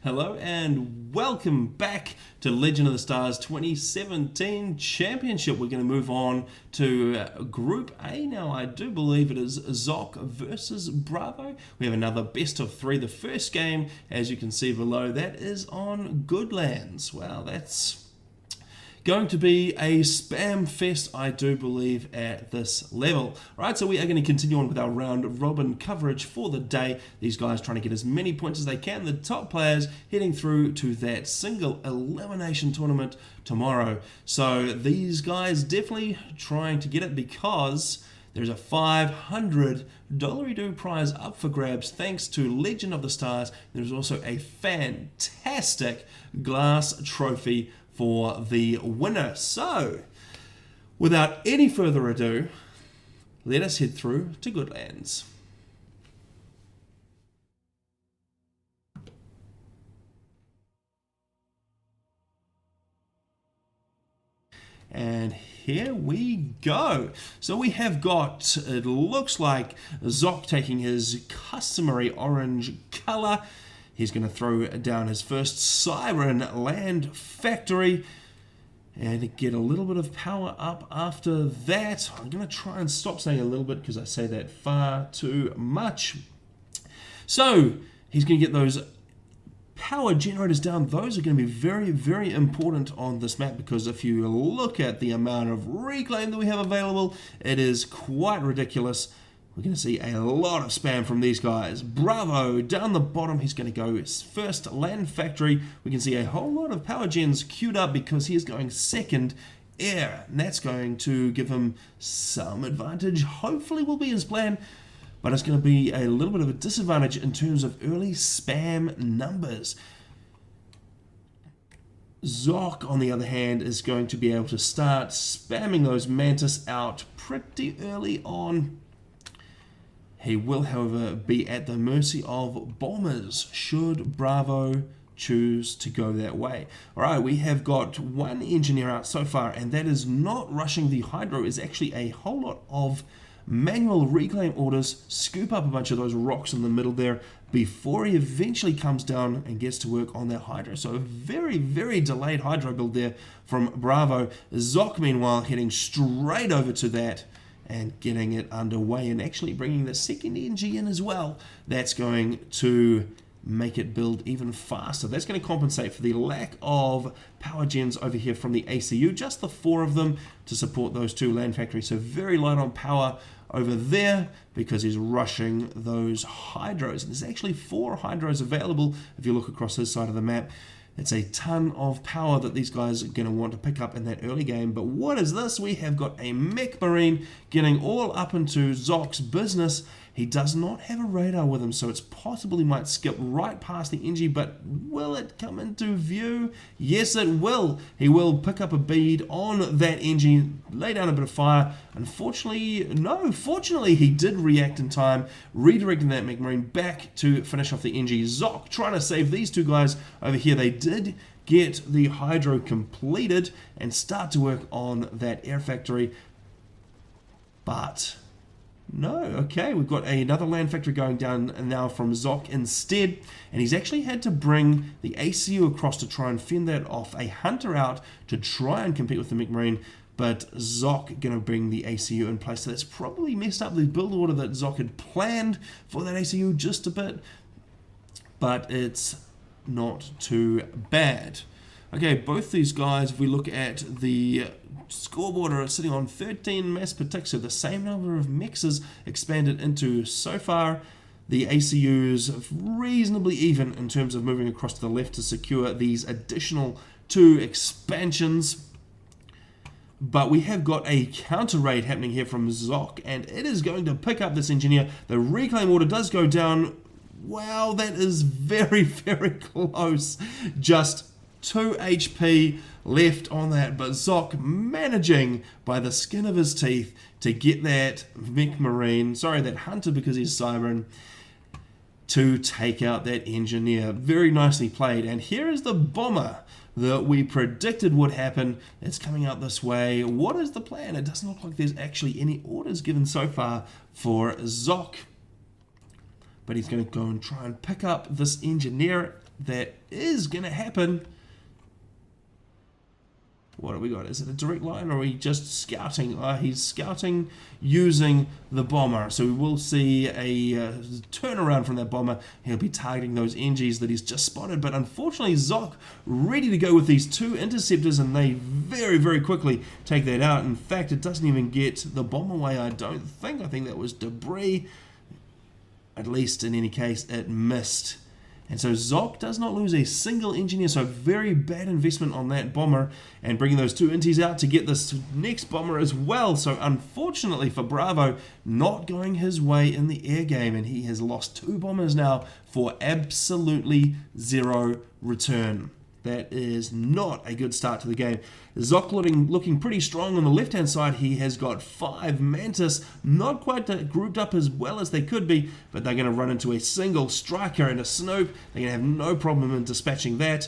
Hello and welcome back to Legend of the Stars 2017 Championship. We're going to move on to Group A now. I do believe it is Zock versus Bravo. We have another best of three. The first game, as you can see below, that is on Goodlands. Wow, that's going to be a spam fest, I do believe, at this level. Right, so we are going to continue on with our round robin coverage for the day. These guys trying to get as many points as they can. The top players heading through to that single elimination tournament tomorrow. So these guys definitely trying to get it because there's a $500 prize up for grabs thanks to Legend of the Stars. There's also a fantastic glass trophy for the winner. So, without any further ado, let us head through to Goodlands. And here we go. So we have got, it looks like Zock taking his customary orange color. He's going to throw down his first Siren Land Factory and get a little bit of power up after that. I'm going to try and stop saying a little bit because I say that far too much. So he's going to get those power generators down. Those are going to be very, very important on this map because if you look at the amount of reclaim that we have available, it is quite ridiculous. We're going to see a lot of spam from these guys. Bravo, down the bottom, he's going to go first Land Factory. We can see a whole lot of power gens queued up because he is going second air. And that's going to give him some advantage. Hopefully will be his plan, but it's going to be a little bit of a disadvantage in terms of early spam numbers. Zock, on the other hand, is going to be able to start spamming those Mantis out pretty early on. He will, however, be at the mercy of bombers should Bravo choose to go that way. All right, we have got one engineer out so far, and that is not rushing the Hydro. It's actually a whole lot of manual reclaim orders, scoop up a bunch of those rocks in the middle there before he eventually comes down and gets to work on that Hydro. So a very, very delayed Hydro build there from Bravo. Zock, meanwhile, heading straight over to that and getting it underway and actually bringing the second engine in as well. That's going to make it build even faster. That's going to compensate for the lack of power gens over here from the ACU, just the 4 of them to support those 2 land factories. So very light on power over there because he's rushing those hydros. And there's actually 4 hydros available if you look across his side of the map. It's a ton of power that these guys are going to want to pick up in that early game. But what is this? We have got a Mech Marine getting all up into Zock's business. He does not have a radar with him, so it's possible he might skip right past the NG, but will it come into view? Yes, it will. He will pick up a bead on that NG, lay down a bit of fire. Unfortunately, no, fortunately, he did react in time, redirecting that Mech Marine back to finish off the NG. Zock trying to save these 2 guys over here. They did get the Hydro completed and start to work on that air factory, but no, okay, we've got another land factory going down now from Zock instead, and he's actually had to bring the ACU across to try and fend that off. A Hunter out to try and compete with the Mech Marine, but Zock going to bring the ACU in place. So that's probably messed up the build order that Zock had planned for that ACU just a bit, but it's not too bad. Okay, both these guys, if we look at the scoreboard, are sitting on 13 mass per tick, so the same number of mechs is expanded into so far. The ACUs reasonably even in terms of moving across to the left to secure these additional 2 expansions. But we have got a counter raid happening here from Zock, and it is going to pick up this engineer. The reclaim order does go down. Wow, that is very, very close. Just 2 HP left on that, but Zock managing by the skin of his teeth to get that Mech Marine, sorry, that Hunter because he's Siren, to take out that engineer. Very nicely played. And here is the bomber that we predicted would happen. It's coming out this way. What is the plan? It doesn't look like there's actually any orders given so far for Zock. But he's going to go and try and pick up this engineer that is going to happen. What have we got? Is it a direct line, or are we just scouting? He's scouting using the bomber. So we will see a turnaround from that bomber. He'll be targeting those NGs that he's just spotted. But unfortunately, Zock ready to go with these two interceptors, and they very, very quickly take that out. In fact, it doesn't even get the bomb away, I don't think. I think that was debris. At least, in any case, it missed. And so Zock does not lose a single engineer, so very bad investment on that bomber, and bringing those two inties out to get this next bomber as well. So unfortunately for Bravo, not going his way in the air game, and he has lost two bombers now for absolutely zero return. That is not a good start to the game. Zock looking pretty strong on the left-hand side. He has got 5 Mantis, not quite grouped up as well as they could be, but they're going to run into a single striker and a Snoop. They're going to have no problem in dispatching that.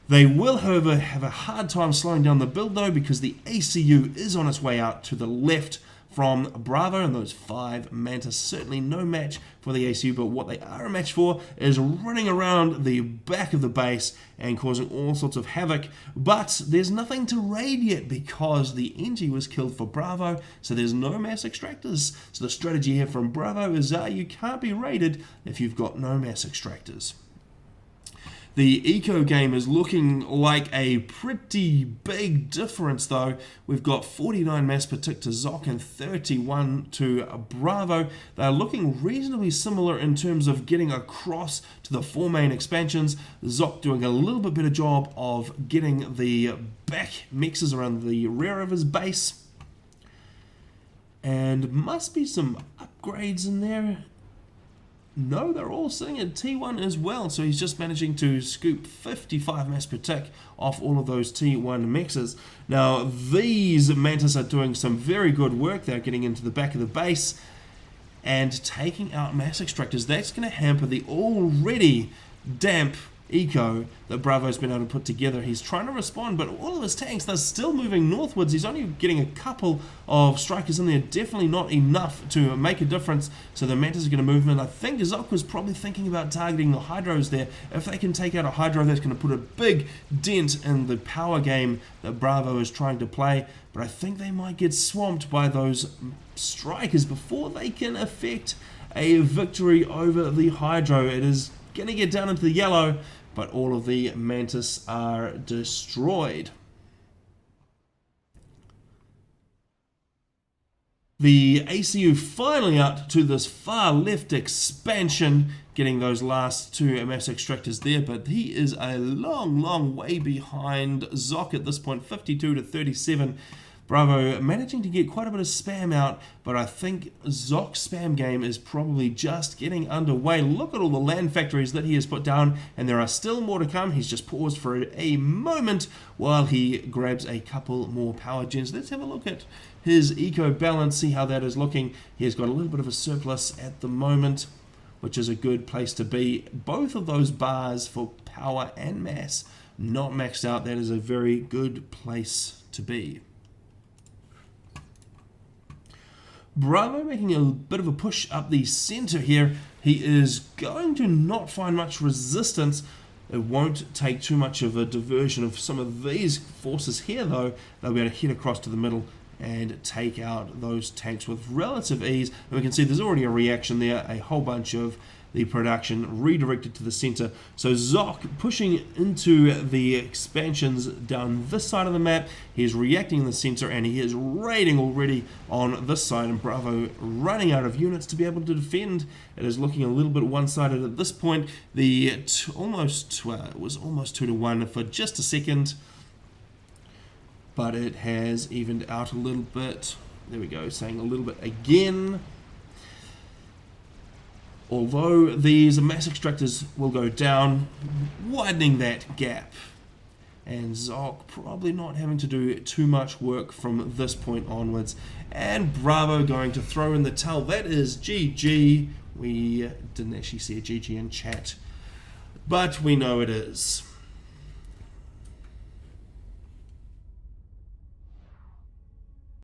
They will, however, have a hard time slowing down the build, though, because the ACU is on its way out to the left from Bravo, and those 5 Mantis certainly no match for the ACU, but what they are a match for is running around the back of the base and causing all sorts of havoc. But there's nothing to raid yet because the NG was killed for Bravo, so there's no mass extractors. So the strategy here from Bravo is you can't be raided if you've got no mass extractors. The eco game is looking like a pretty big difference, though. We've got 49 mass per tick to Zock and 31 to Bravo. They're looking reasonably similar in terms of getting across to the 4 main expansions. Zock doing a little bit better job of getting the back mixes around the rear of his base. And must be some upgrades in there. No, they're all sitting at T1 as well, so he's just managing to scoop 55 mass per tick off all of those T1 mixes. Now, these Mantis are doing some very good work. They're getting into the back of the base and taking out mass extractors. That's going to hamper the already damp eco that Bravo's been able to put together. He's trying to respond, but all of his tanks, they're still moving northwards. He's only getting a couple of strikers in there, definitely not enough to make a difference, so the Mantis are going to move in. I think Zock was probably thinking about targeting the Hydros there. If they can take out a Hydro, that's going to put a big dent in the power game that Bravo is trying to play, but I think they might get swamped by those strikers before they can effect a victory over the Hydro. It is going to get down into the yellow, but all of the Mantis are destroyed. The ACU finally out to this far left expansion, getting those last 2 mass extractors there, but he is a long way behind Zock at this point, 52 to 37. Bravo managing to get quite a bit of spam out, but I think Zock's spam game is probably just getting underway. Look at all the land factories that he has put down, and there are still more to come. He's just paused for a moment while he grabs a couple more power gens. Let's have a look at his eco balance, see how that is looking. He has got a little bit of a surplus at the moment, which is a good place to be. Both of those bars for power and mass not maxed out. That is a very good place to be. Bravo making a bit of a push up the center here. He is going to not find much resistance. It won't take too much of a diversion of some of these forces here, though. They'll be able to head across to the middle and take out those tanks with relative ease. And we can see there's already a reaction there, a whole bunch of the production redirected to the center. So Zock pushing into the expansions down this side of the map. He's reacting in the center, and he is raiding already on this side, and Bravo running out of units to be able to defend. It is looking a little bit one-sided at this point. It was almost 2 to 1 for just a second, but it has evened out a little bit. There we go, saying a little bit again. Although these mass extractors will go down, widening that gap. And Zock probably not having to do too much work from this point onwards. And Bravo going to throw in the towel. That is GG. We didn't actually see a GG in chat, but we know it is.